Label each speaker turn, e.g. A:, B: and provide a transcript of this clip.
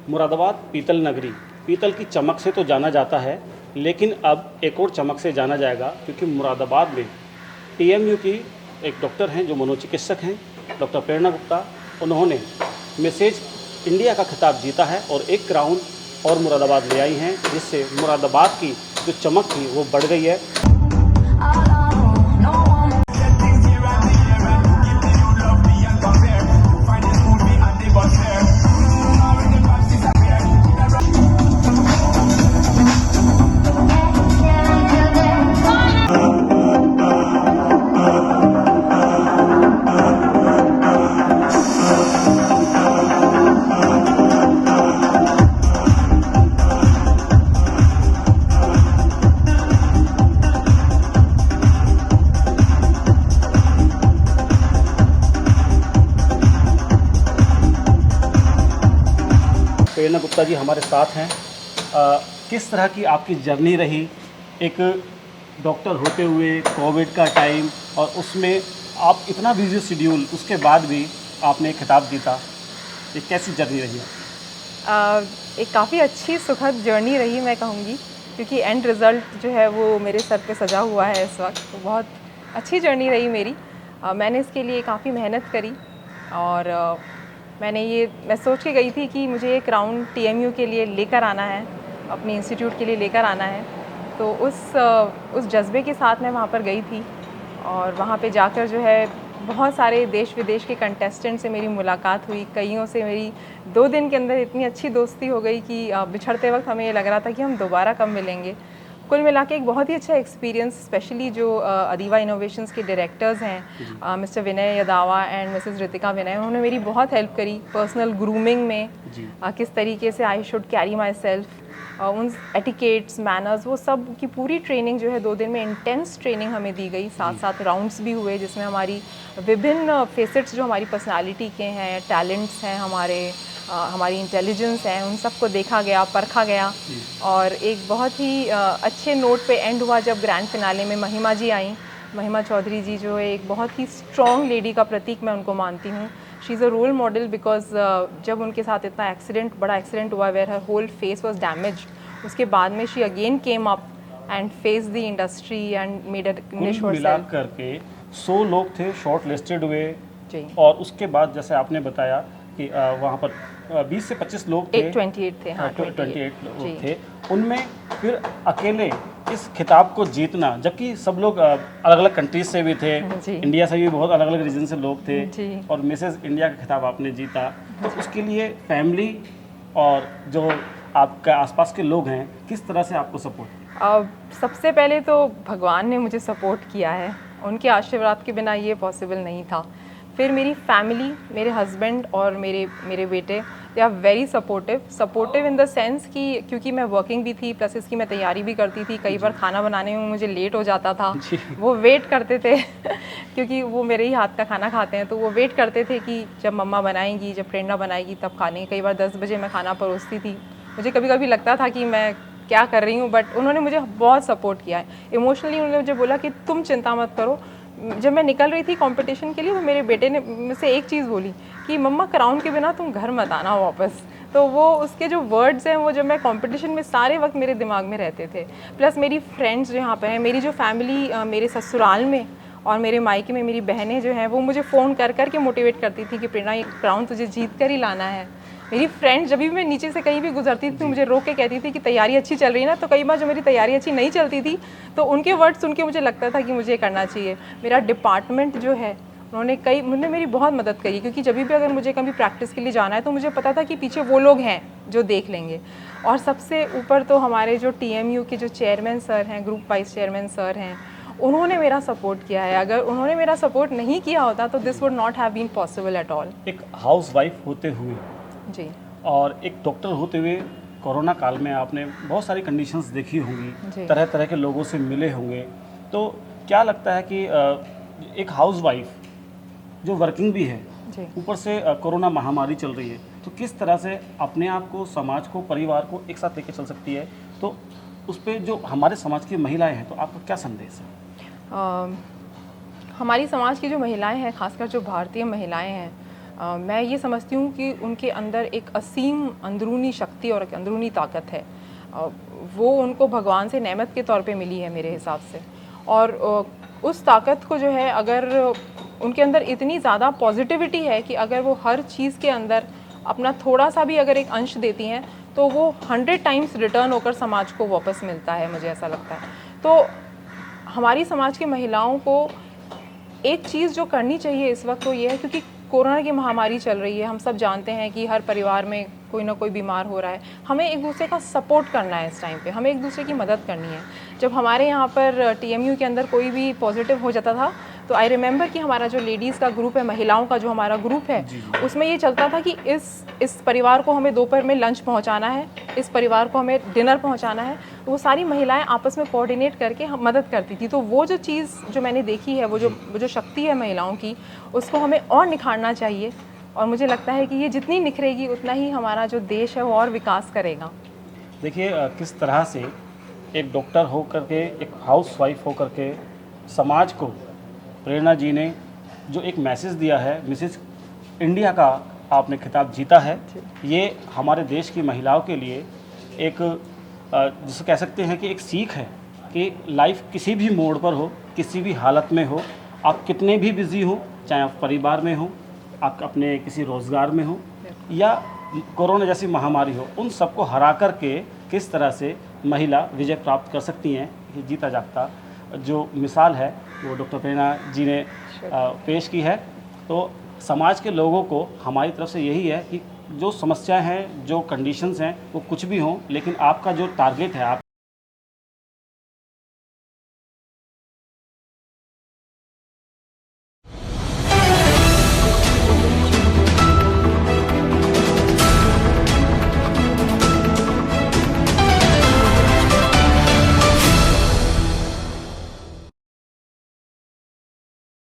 A: मुरादाबाद पीतल नगरी, पीतल की चमक से तो जाना जाता है, लेकिन अब एक और चमक से जाना जाएगा, क्योंकि मुरादाबाद में टीएमयू की एक डॉक्टर हैं जो मनोचिकित्सक हैं, डॉक्टर प्रेरणा गुप्ता। उन्होंने मिसेज इंडिया का खिताब जीता है और एक क्राउन और मुरादाबाद ले आई हैं, जिससे मुरादाबाद की जो चमक थी वो बढ़ गई है। प्रेरणा गुप्ता जी हमारे साथ हैं। किस तरह की आपकी जर्नी रही, एक डॉक्टर होते हुए कोविड का टाइम, और उसमें आप इतना बिजी शेड्यूल, उसके बाद भी आपने खिताब जीता, ये कैसी जर्नी रही है?
B: एक काफ़ी अच्छी सुखद जर्नी रही मैं कहूँगी, क्योंकि एंड रिज़ल्ट जो है वो मेरे सर पे सजा हुआ है इस वक्त। तो बहुत अच्छी जर्नी रही मेरी। मैंने इसके लिए काफ़ी मेहनत करी, और मैं सोच के गई थी कि मुझे एक राउंड टीएमयू के लिए लेकर आना है, अपने इंस्टीट्यूट के लिए लेकर आना है। तो उस जज्बे के साथ मैं वहाँ पर गई थी, और वहाँ पे जाकर जो है बहुत सारे देश विदेश के कंटेस्टेंट से मेरी मुलाकात हुई। कईयों से मेरी 2 दिन के अंदर इतनी अच्छी दोस्ती हो गई कि बिछड़ते वक्त हमें ये लग रहा था कि हम दोबारा कब मिलेंगे। कुल मिला के एक बहुत ही अच्छा एक्सपीरियंस, स्पेशली जो अदीवा इनोवेशंस के डायरेक्टर्स हैं, mister Vinay Yadava and Mrs Ritika Vinay, उन्होंने मेरी बहुत हेल्प करी पर्सनल ग्रूमिंग में। किस तरीके से I should carry my self, उन एटिकेट्स, मैनर्स, वो सब की पूरी ट्रेनिंग जो है 2 दिन में इंटेंस ट्रेनिंग हमें दी गई। साथ साथ राउंड्स भी हुए, जिसमें हमारी विभिन्न फेसेट्स जो हमारी पर्सनालिटी के हैं, टैलेंट्स हैं, हमारी इंटेलिजेंस है, उन सबको देखा गया, परखा गया। और एक बहुत ही अच्छे नोट पे एंड हुआ जब ग्रैंड फिनाले में महिमा जी आई। महिमा चौधरी जी जो है एक बहुत ही स्ट्रॉन्ग लेडी का प्रतीक मैं उनको मानती हूँ। She is a role model, because जब उनके साथ इतना बड़ा एक्सीडेंट हुआ where her whole face was damage, उसके बाद में she again came up and face the industry and made a niche for self.
A: करके 100 लोग थे शॉर्ट लिस्टेड हुए
B: जी,
A: और उसके बाद जैसे आपने बताया कि वहाँ पर 20 से 25 लोग थे,
B: 28 थे, हाँ
A: 28 लोग थे, उनमें फिर अकेले इस खिताब को जीतना, जबकि सब लोग अलग अलग कंट्रीज से भी थे, इंडिया से भी बहुत अलग अलग रीजन से लोग थे, और मिसेस इंडिया का खिताब आपने जीता। तो उसके लिए फैमिली और जो आपके आसपास के लोग हैं, किस तरह से आपको सपोर्ट?
B: सबसे पहले तो भगवान ने मुझे सपोर्ट किया है, उनके आशीर्वाद के बिना ये पॉसिबल नहीं था। फिर मेरी फैमिली, मेरे हस्बैंड और मेरे बेटे, they are very supportive in the sense कि क्योंकि मैं वर्किंग भी थी, प्लस इसकी मैं तैयारी भी करती थी। कई बार खाना बनाने में मुझे लेट हो जाता था, वो वेट करते थे क्योंकि वो मेरे ही हाथ का खाना खाते हैं, तो वो वेट करते थे कि जब मम्मा बनाएंगी, जब प्रेरणा बनाएगी तब खाने। कई बार 10 बजे मैं खाना परोसती थी। मुझे कभी कभी लगता था कि मैं क्या कर रही हूँ, बट उन्होंने मुझे बहुत सपोर्ट किया है इमोशनली। उन्होंने मुझे बोला कि तुम चिंता मत करो। जब मैं निकल रही थी कंपटीशन के लिए, वो मेरे बेटे ने मुझसे एक चीज़ बोली कि मम्मा क्राउन के बिना तुम घर मत आना वापस। तो वो उसके जो वर्ड्स हैं वो जब मैं कंपटीशन में सारे वक्त मेरे दिमाग में रहते थे। प्लस मेरी फ्रेंड्स जो यहाँ पर हैं, मेरी जो फैमिली मेरे ससुराल में और मेरे मायके में मेरी बहनें जो हैं, वो मुझे फ़ोन कर कर के मोटिवेट करती थी कि प्रेरणा ये क्राउन तुझे जीत कर ही लाना है। मेरी फ्रेंड जब भी मैं नीचे से कहीं भी गुजरती थी, मुझे रोक के कहती थी कि तैयारी अच्छी चल रही है ना। तो कई बार जो मेरी तैयारी अच्छी नहीं चलती थी, तो उनके वर्ड सुन के मुझे लगता था कि मुझे करना चाहिए। मेरा डिपार्टमेंट जो है, उन्होंने मेरी बहुत मदद करी, क्योंकि जब भी अगर मुझे कभी प्रैक्टिस के लिए जाना है तो मुझे पता था कि पीछे वो लोग हैं जो देख लेंगे। और सबसे ऊपर तो हमारे जो टीएमयू के जो चेयरमैन सर हैं, ग्रुप वाइस चेयरमैन सर हैं, उन्होंने मेरा सपोर्ट किया है। अगर उन्होंने मेरा सपोर्ट नहीं किया होता तो this would not have been possible at all.
A: एक हाउसवाइफ होते हुए
B: जी,
A: और एक डॉक्टर होते हुए, कोरोना काल में आपने बहुत सारी कंडीशंस देखी होंगी, तरह तरह के लोगों से मिले होंगे, तो क्या लगता है कि एक हाउसवाइफ जो वर्किंग भी है, ऊपर से कोरोना महामारी चल रही है, तो किस तरह से अपने आप को, समाज को, परिवार को एक साथ लेकर चल सकती है? तो उस पर जो हमारे समाज की महिलाएं हैं, तो आपका क्या संदेश है?
B: हमारी समाज की जो महिलाएं हैं, खासकर जो भारतीय महिलाएं हैं, मैं ये समझती हूँ कि उनके अंदर एक असीम अंदरूनी शक्ति और एक अंदरूनी ताकत है। वो उनको भगवान से नेमत के तौर पे मिली है मेरे हिसाब से। और उस ताकत को जो है, अगर उनके अंदर इतनी ज़्यादा पॉजिटिविटी है कि अगर वो हर चीज़ के अंदर अपना थोड़ा सा भी अगर एक अंश देती हैं तो वो 100 टाइम्स रिटर्न होकर समाज को वापस मिलता है, मुझे ऐसा लगता है। तो हमारी समाज की महिलाओं को एक चीज़ जो करनी चाहिए इस वक्त, वो ये है, क्योंकि कोरोना की महामारी चल रही है, हम सब जानते हैं कि हर परिवार में कोई ना कोई बीमार हो रहा है। हमें एक दूसरे का सपोर्ट करना है इस टाइम पे, हमें एक दूसरे की मदद करनी है। जब हमारे यहाँ पर TMU के अंदर कोई भी पॉजिटिव हो जाता था तो आई रिमेंबर कि हमारा जो लेडीज़ का ग्रुप है, महिलाओं का जो हमारा ग्रुप है, उसमें ये चलता था कि इस परिवार को हमें दोपहर में लंच पहुँचाना है, इस परिवार को हमें डिनर पहुँचाना है। वो सारी महिलाएं आपस में कोऑर्डिनेट करके हम मदद करती थी। तो वो जो चीज़ जो मैंने देखी है, वो जो शक्ति है महिलाओं की, उसको हमें और निखारना चाहिए। और मुझे लगता है कि ये जितनी निखरेगी उतना ही हमारा जो देश है वो और विकास करेगा।
A: देखिए किस तरह से एक डॉक्टर हो करके, एक हाउसवाइफ हो करके समाज को प्रेरणा जी ने जो एक मैसेज दिया है, मिसेस इंडिया का आपने खिताब जीता है। ये हमारे देश की महिलाओं के लिए एक जिसे कह सकते हैं कि एक सीख है कि लाइफ किसी भी मोड़ पर हो, किसी भी हालत में हो, आप कितने भी बिज़ी हो, चाहे आप परिवार में हो, आप अपने किसी रोज़गार में हो, या कोरोना जैसी महामारी हो, उन सबको हरा कर के किस तरह से महिला विजय प्राप्त कर सकती हैं, ये जीता जागता जो मिसाल है वो डॉक्टर प्रेरणा जी ने पेश की है। तो समाज के लोगों को हमारी तरफ से यही है कि जो समस्याएं हैं, जो कंडीशंस हैं, वो कुछ भी हों, लेकिन आपका जो टारगेट है, आप